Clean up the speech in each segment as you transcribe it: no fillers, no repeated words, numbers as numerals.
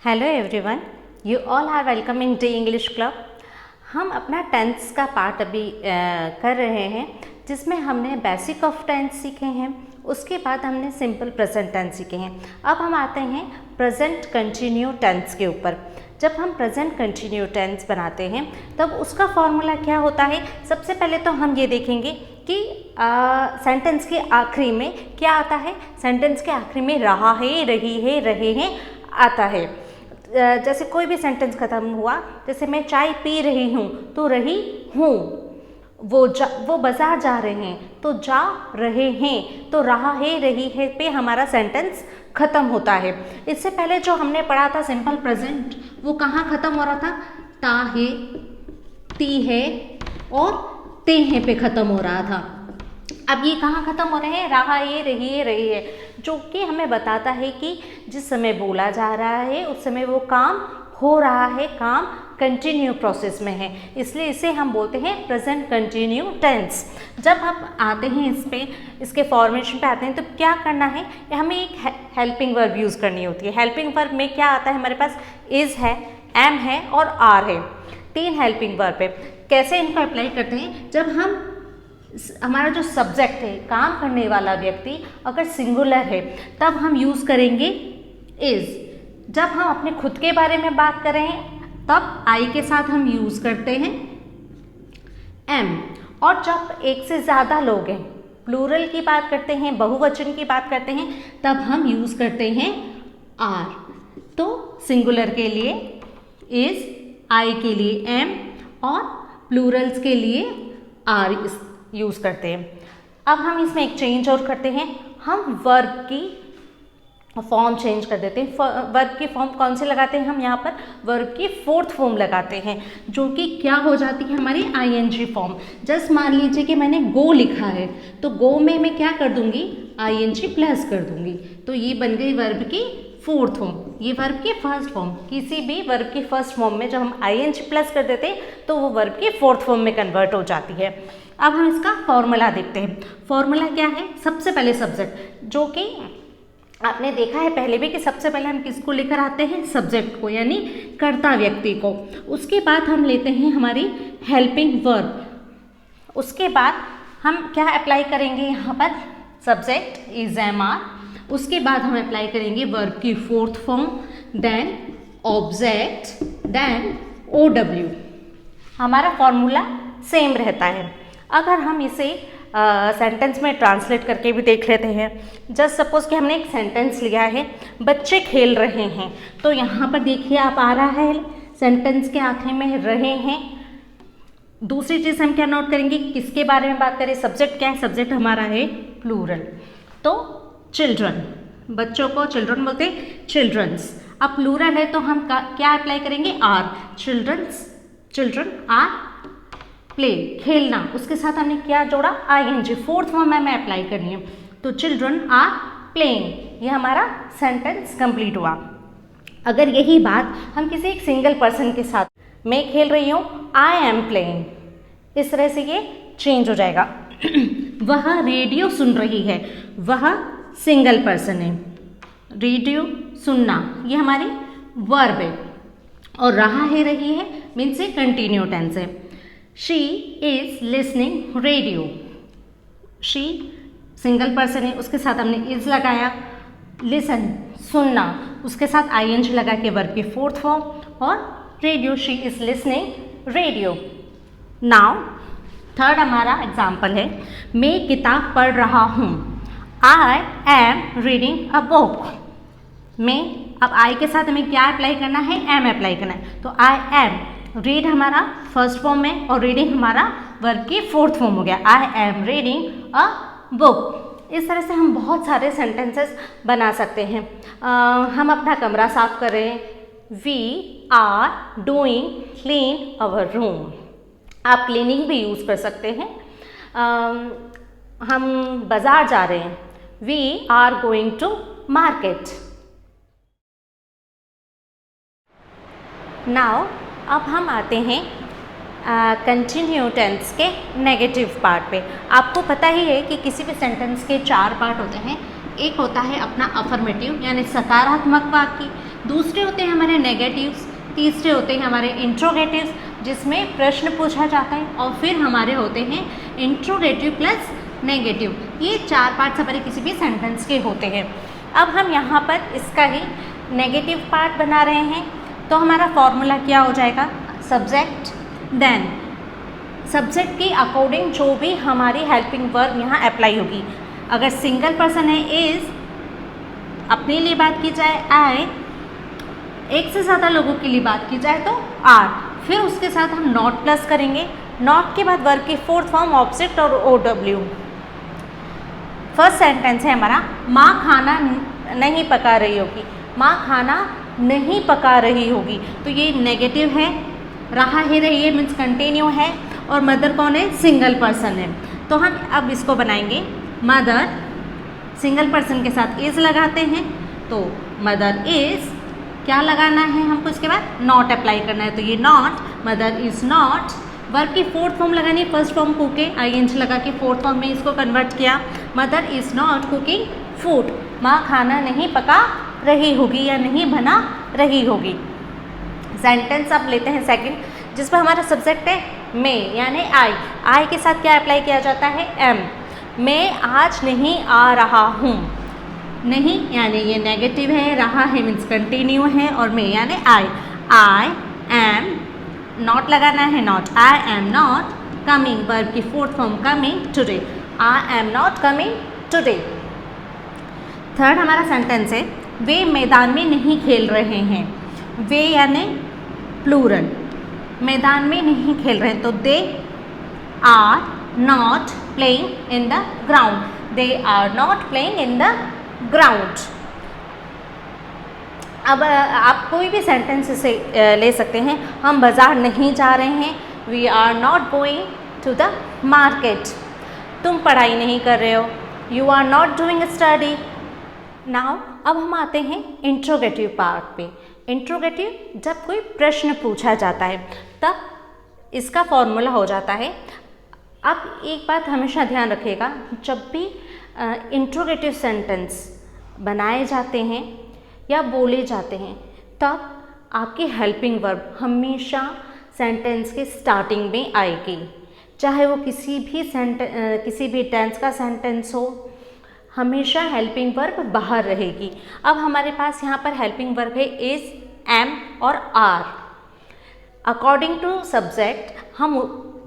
Hello everyone, you all are welcome in the English club. हम अपना tense का part अभी कर रहे हैं, जिसमें हमने बेसिक ऑफ टेंस सीखे हैं। उसके बाद हमने सिंपल प्रेजेंट टेंस सीखे हैं। अब हम आते हैं प्रेजेंट कंटिन्यू टेंस के ऊपर। जब हम प्रेजेंट कंटिन्यू टेंस बनाते हैं तब उसका फॉर्मूला क्या होता है। सबसे पहले तो हम ये देखेंगे कि सेंटेंस के आखिरी में क्या आता है। सेंटेंस के आखिरी में रहा है, रही है, रहे हैं आता है। जैसे कोई भी सेंटेंस ख़त्म हुआ, जैसे मैं चाय पी रही हूँ तो रही हूँ, वो बाज़ार जा रहे हैं तो जा रहे हैं, तो रहा है, रही है पे हमारा सेंटेंस ख़त्म होता है। इससे पहले जो हमने पढ़ा था सिंपल प्रेजेंट, वो कहाँ ख़त्म हो रहा था? ता है, ती है और ते हैं पे ख़त्म हो रहा था। अब ये कहाँ ख़त्म हो रहे हैं? रहा है, रही है, रही है, जो कि हमें बताता है कि जिस समय बोला जा रहा है उस समय वो काम हो रहा है, काम कंटिन्यू प्रोसेस में है, इसलिए इसे हम बोलते हैं प्रेजेंट कंटिन्यू टेंस। जब हम आते हैं इस पे, इसके फॉर्मेशन पे आते हैं, तो क्या करना है, हमें एक हेल्पिंग वर्ब यूज़ करनी होती है। हेल्पिंग वर्ब में क्या आता है हमारे पास? इज़ है, एम है और आर है। 3 हेल्पिंग वर्ब है। कैसे इनको अप्लाई करते हैं? जब हम हमारा जो सब्जेक्ट है, काम करने वाला व्यक्ति अगर सिंगुलर है तब हम यूज़ करेंगे इज़। जब हम अपने खुद के बारे में बात कर रहे हैं तब आई के साथ हम यूज़ करते हैं एम। और जब एक से ज़्यादा लोग हैं, प्लूरल की बात करते हैं, बहुवचन की बात करते हैं, तब हम यूज़ करते हैं आर। तो सिंगुलर के लिए इज़, आई के लिए एम और प्लूरल्स के लिए आर यूज़ करते हैं। अब हम इसमें एक चेंज और करते हैं, हम वर्ब की फॉर्म चेंज कर देते हैं। वर्ब की फॉर्म कौन से लगाते हैं हम? यहाँ पर वर्ब की 4th फॉर्म लगाते हैं, जो कि क्या हो जाती है हमारी आईएनजी फॉर्म। जस्ट मान लीजिए कि मैंने गो लिखा है, तो गो में मैं क्या कर दूंगी? आईएनजी प्लस कर दूंगी, तो ये बन गई वर्ब की 4th फॉर्म। ये वर्ब की 1st फॉर्म। किसी भी वर्ब की 1st फॉर्म में जब हम आईएनजी प्लस कर देते हैं तो वो वर्ब की 4th फॉर्म में कन्वर्ट हो जाती है। अब हम इसका फॉर्मूला देखते हैं। फॉर्मूला क्या है? सबसे पहले सब्जेक्ट, जो कि आपने देखा है पहले भी कि सबसे पहले हम किसको लेकर आते हैं? सब्जेक्ट को, यानी कर्ता व्यक्ति को। उसके बाद हम लेते हैं हमारी हेल्पिंग वर्ब। उसके बाद हम क्या अप्लाई करेंगे यहाँ पर? Subject is, am, are. उसके बाद हम अप्लाई करेंगे वर्ब की 4th form, then object, then OW। हमारा फॉर्मूला सेम रहता है। अगर हम इसे सेंटेंस में ट्रांसलेट करके भी देख लेते हैं। जस्ट सपोज कि हमने एक सेंटेंस लिया है, बच्चे खेल रहे हैं, तो यहाँ पर देखिए आप आ रहा है सेंटेंस के आखिर में रहे हैं। दूसरी चीज़ हम क्या नोट करेंगे? किसके बारे में बात करें? सब्जेक्ट क्या है? सब्जेक्ट हमारा है प्लूरल, तो चिल्ड्रन। बच्चों को चिल्ड्रन बोलते हैं, चिल्ड्रंस। अब प्लूरल है तो हम क्या अप्लाई करेंगे? Are. Childrens, children are play, खेलना। उसके साथ हमने क्या जोड़ा? आईएनजी। 4th फॉर्म में अप्लाई करनी है, तो चिल्ड्रन आर प्लेइंग। ये हमारा सेंटेंस कंप्लीट हुआ। अगर यही बात हम किसी एक सिंगल पर्सन के साथ, मैं खेल रही हूँ, आई एम प्लेइंग, इस तरह से ये चेंज हो जाएगा। वह रेडियो सुन रही है, वह सिंगल पर्सन है। रेडियो सुनना ये हमारी वर्ब है, और रहा है, रही है मीन्स से कंटिन्यू टेंस है। She is listening radio. She single person है, उसके साथ हमने इज लगाया। लिसन सुनना, उसके साथ आईएनजी लगा के वर्ब की 4th फॉर्म, और radio, she is listening radio. Now 3rd हमारा एग्जाम्पल है, मैं किताब पढ़ रहा हूँ। I am reading a book. मैं, अब आई के साथ हमें क्या अप्लाई करना है? एम अप्लाई करना है, तो आई एम। रीड हमारा 1st फॉर्म में और रीडिंग हमारा वर्ब की 4th फॉर्म हो गया। I am reading a book. इस तरह से हम बहुत सारे सेंटेंसेस बना सकते हैं। हम अपना कमरा साफ कर रहे हैं, we are doing clean our room. आप क्लीनिंग भी यूज़ कर सकते हैं। हम बाज़ार जा रहे हैं, we are going to market. Now अब हम आते हैं कंटिन्यू टेंस के नेगेटिव पार्ट पे। आपको पता ही है कि किसी भी सेंटेंस के 4 पार्ट होते हैं। एक होता है अपना अफर्मेटिव यानी सकारात्मक वाक्य, दूसरे होते हैं हमारे नेगेटिव्स, तीसरे होते हैं हमारे इंट्रोगेटिव्स जिसमें प्रश्न पूछा जाता है, और फिर हमारे होते हैं इंट्रोगेटिव प्लस नेगेटिव। ये 4 पार्ट्स हमारे किसी भी सेंटेंस के होते हैं। अब हम यहाँ पर इसका ही नेगेटिव पार्ट बना रहे हैं, तो हमारा फॉर्मूला क्या हो जाएगा, सब्जेक्ट देन सब्जेक्ट के अकॉर्डिंग जो भी हमारी हेल्पिंग वर्ब यहाँ अप्लाई होगी। अगर सिंगल पर्सन है इज़, अपने लिए बात की जाए आई, एक से ज़्यादा लोगों के लिए बात की जाए तो आर, फिर उसके साथ हम नॉट प्लस करेंगे। नॉट के बाद वर्ब की फोर्थ फॉर्म ऑब्जेक्ट और ओ डब्ल्यू। फर्स्ट सेंटेंस है हमारा, माँ खाना नहीं पका रही होगी। माँ खाना नहीं पका रही होगी, तो ये नेगेटिव है, रहा है रही है मीन्स कंटिन्यू है, और मदर कौन है, सिंगल पर्सन है। तो हम अब इसको बनाएंगे, मदर सिंगल पर्सन के साथ इज़ लगाते हैं, तो मदर इज़, क्या लगाना है हमको इसके बाद, नॉट अप्लाई करना है, तो ये not, mother is not. Verb की फोर्थ फॉर्म लगानी है, फर्स्ट फॉर्म कुक है, आईएनजी लगा के फोर्थ फॉर्म में इसको कन्वर्ट किया, mother is not cooking food. माँ खाना नहीं पका रही होगी या नहीं बना रही होगी। सेंटेंस अब लेते हैं सेकंड, जिसमें हमारा सब्जेक्ट है मे यानी आई। आई के साथ क्या अप्लाई किया जाता है, एम। मैं आज नहीं आ रहा हूँ। नहीं यानी ये नेगेटिव है, रहा है मीन्स कंटिन्यू है, और मे यानी आई एम, नॉट लगाना है, not, I am not coming, verb की fourth form coming today, I am not coming today. Third हमारा सेंटेंस है, वे मैदान में नहीं खेल रहे हैं। वे यानी प्लूरल, मैदान में नहीं खेल रहे हैं, तो they are not playing in the ground, they are not playing in the ground. अब आप कोई भी सेंटेंस से ले सकते हैं, हम बाज़ार नहीं जा रहे हैं, we are not going to the market. तुम पढ़ाई नहीं कर रहे हो, you are not doing study. Now अब हम आते हैं इंट्रोगेटिव पार्ट पे। इंट्रोगेटिव जब कोई प्रश्न पूछा जाता है तब इसका फॉर्मूला हो जाता है। अब एक बात हमेशा ध्यान रखिएगा, जब भी इंट्रोगेटिव सेंटेंस बनाए जाते हैं या बोले जाते हैं तब आपकी हेल्पिंग वर्ब हमेशा सेंटेंस के स्टार्टिंग में आएगी, चाहे वो किसी भी टेंस का सेंटेंस हो, हमेशा हेल्पिंग वर्ब बाहर रहेगी। अब हमारे पास यहाँ पर हेल्पिंग वर्ब है इज़, एम और आर। अकॉर्डिंग टू सब्जेक्ट हम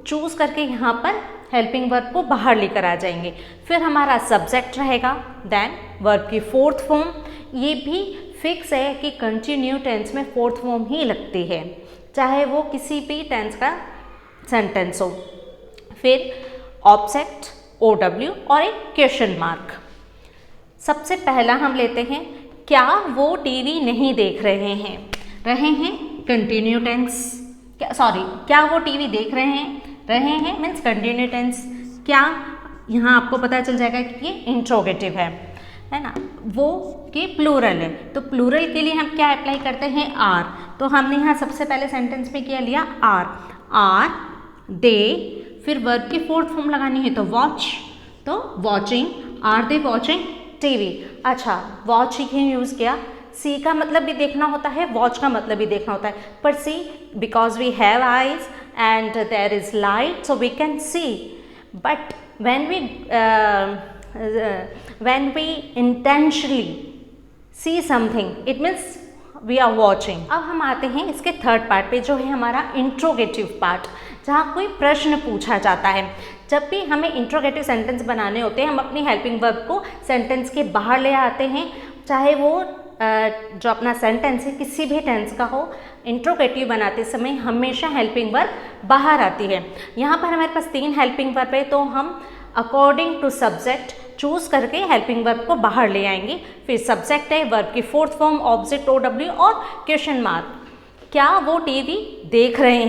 चूज़ करके यहाँ पर हेल्पिंग वर्ब को बाहर लेकर आ जाएंगे। फिर हमारा सब्जेक्ट रहेगा, देन वर्ब की फोर्थ फॉर्म। ये भी फिक्स है कि कंटिन्यू टेंस में फोर्थ फॉर्म ही लगती है, चाहे वो किसी भी टेंस का सेंटेंस हो। फिर ऑब्जेक्ट, ओ डब्ल्यू और एक क्वेश्चन मार्क। सबसे पहला हम लेते हैं, क्या वो टीवी नहीं देख रहे हैं। रहे हैं कंटिन्यू टेंस, क्या वो टीवी देख रहे हैं मीन्स कंटिन्यू टेंस। क्या, यहाँ आपको पता चल जाएगा कि ये इंट्रोगेटिव है ना, वो कि प्लूरल है, तो प्लूरल के लिए हम क्या अप्लाई करते हैं, आर। तो हमने यहाँ सबसे पहले सेंटेंस में क्या लिया, आर दे, फिर वर्ब की फोर्थ फॉर्म लगानी है तो वॉच, तो watching, are they watching TV. अच्छा, वॉच ही यूज़ किया, सी का मतलब भी देखना होता है, वॉच का मतलब भी देखना होता है, पर see because we have eyes and there is light so we can see, but when we intentionally see something it means we are watching। अब हम आते हैं इसके थर्ड पार्ट पे, जो है हमारा इंट्रोगेटिव पार्ट, जहाँ कोई प्रश्न पूछा जाता है। जब भी हमें इंट्रोगेटिव सेंटेंस बनाने होते हैं, हम अपनी हेल्पिंग वर्ब को सेंटेंस के बाहर ले आते हैं, चाहे वो जो अपना सेंटेंस है किसी भी टेंस का हो। इंट्रोगेटिव बनाते समय हमेशा हेल्पिंग वर्ब बाहर आती है। यहाँ पर हमारे पास 3 हेल्पिंग वर्ब है, तो हम अकॉर्डिंग टू सब्जेक्ट चूज़ करके हेल्पिंग वर्ब को बाहर ले आएंगे। फिर सब्जेक्ट है, वर्ब की fourth form object O W और क्वेश्चन मार्क। क्या वो टीवी देख रहे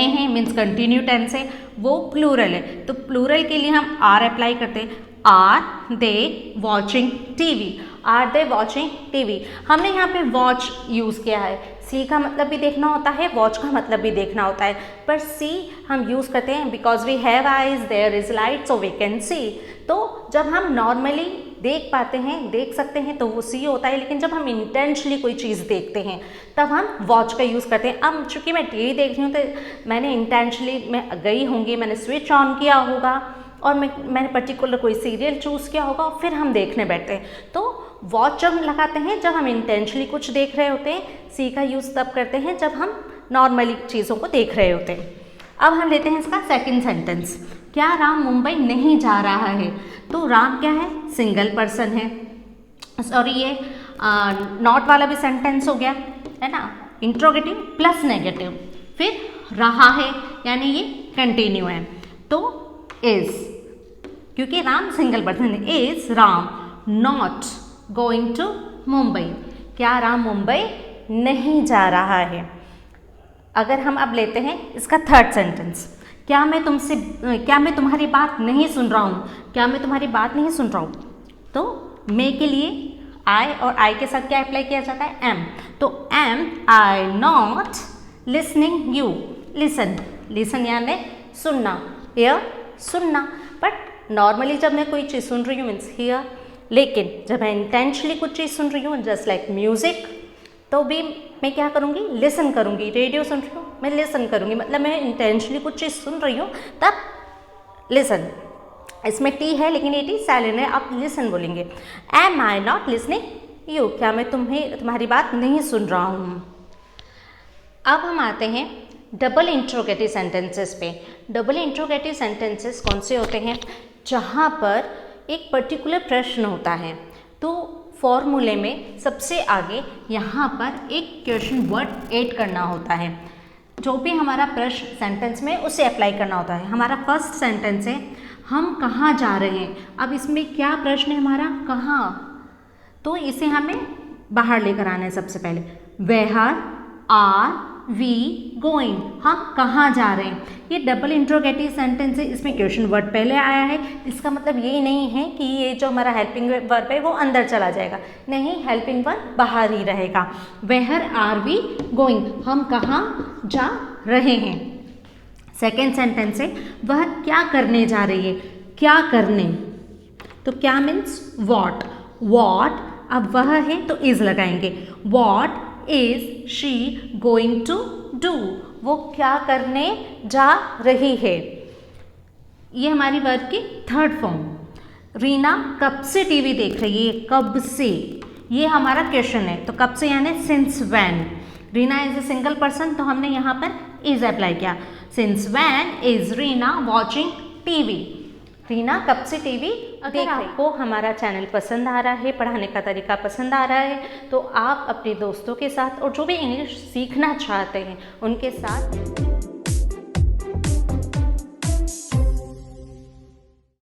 हैं मीन्स कंटिन्यू टेंस है, वो प्लूरल है, तो प्लूरल के लिए हम आर अप्लाई करते हैं, are they watching TV, are they watching TV. हमने यहाँ पे वॉच यूज़ किया है, सी का मतलब भी देखना होता है, वॉच का मतलब भी देखना होता है, पर सी हम यूज़ करते हैं because we have eyes, there is light so we can see. तो जब हम नॉर्मली देख पाते हैं, देख सकते हैं तो वो सी होता है, लेकिन जब हम इंटेंशनली कोई चीज़ देखते हैं तब हम वॉच का यूज़ करते हैं। अब चूँकि मैं टीवी देख रही हूँ तो मैंने इंटेंशनली मैं गई होंगी, मैंने स्विच ऑन किया होगा और मैंने पर्टिकुलर कोई सीरियल चूज़ किया होगा और फिर हम देखने बैठते हैं। तो वॉच जब लगाते हैं जब हम इंटेंशनली कुछ देख रहे होते हैं, सी का यूज़ तब करते हैं जब हम नॉर्मली चीज़ों को देख रहे होते हैं। अब हम लेते हैं इसका सेकंड सेंटेंस, क्या राम मुंबई नहीं जा रहा है? तो राम क्या है? सिंगल पर्सन है। सॉरी, ये नॉट वाला भी सेंटेंस हो गया है ना, इंट्रोगेटिव प्लस नेगेटिव। फिर रहा है यानी ये कंटिन्यू है, तो इज, क्योंकि राम सिंगल पर्सन है। Is Ram not going to Mumbai? क्या राम मुंबई नहीं जा रहा है? अगर हम अब लेते हैं इसका थर्ड सेंटेंस, क्या मैं तुम्हारी बात नहीं सुन रहा हूँ? क्या मैं तुम्हारी बात नहीं सुन रहा हूँ? तो मे के लिए आई और आई के साथ क्या अप्लाई किया जाता है? एम। तो am I not listening you? Listen, listen यानी सुनना, हियर सुनना। बट नॉर्मली जब मैं कोई चीज़ सुन रही हूँ मीन्स हियर, लेकिन जब मैं इंटेंशनली कुछ चीज़ सुन रही हूँ जस्ट लाइक म्यूज़िक, तो भी मैं क्या करूँगी? लिसन करूँगी। रेडियो सुन रही हूँ, मैं लिसन करूँगी, मतलब मैं इंटेंशनली कुछ चीज़ सुन रही हूँ तब लिसन। इसमें टी है लेकिन ये टी साइलेंट है, आप लिसन बोलेंगे। Am I not listening you? क्या मैं तुम्हारी बात नहीं सुन रहा हूँ? अब हम आते हैं डबल इंट्रोगेटिव सेंटेंसेस पे। डबल इंट्रोगेटिव सेंटेंसेस कौन से होते हैं? जहाँ पर एक पर्टिकुलर प्रश्न होता है, तो फॉर्मूले में सबसे आगे यहाँ पर एक क्वेश्चन वर्ड ऐड करना होता है। जो भी हमारा प्रश्न सेंटेंस में उसे अप्लाई करना होता है। हमारा फर्स्ट सेंटेंस है हम कहाँ जा रहे हैं। अब इसमें क्या प्रश्न है हमारा? कहाँ, तो इसे हमें बाहर लेकर आना है सबसे पहले। Where are we going? हम कहाँ जा रहे हैं। ये डबल इंट्रोगेटिव सेंटेंस है, इसमें क्वेश्चन वर्ड पहले आया है। इसका मतलब ये नहीं है कि ये जो हमारा हेल्पिंग वर्ब है वो अंदर चला जाएगा, नहीं, हेल्पिंग वर्ब बाहर ही रहेगा। Where are we going? हम कहाँ जा रहे हैं। सेकेंड सेंटेंस है वह क्या करने जा रही है? क्या करने, तो क्या मीन्स वॉट। वॉट, अब वह है तो इज लगाएंगे। What is she going to do? वो क्या करने जा रही है। ये हमारी वर्ब की थर्ड फॉर्म। रीना कब से टीवी देख रही है? कब से, ये हमारा क्वेश्चन है, तो कब से यानी since when. Reena is a single person, तो हमने यहाँ पर इज अप्लाई किया। Since when is Reena watching TV? Reena कब से टीवी देख रही। आपको हमारा चैनल पसंद आ रहा है, पढ़ाने का तरीका पसंद आ रहा है, तो आप अपने दोस्तों के साथ और जो भी इंग्लिश सीखना चाहते हैं उनके साथ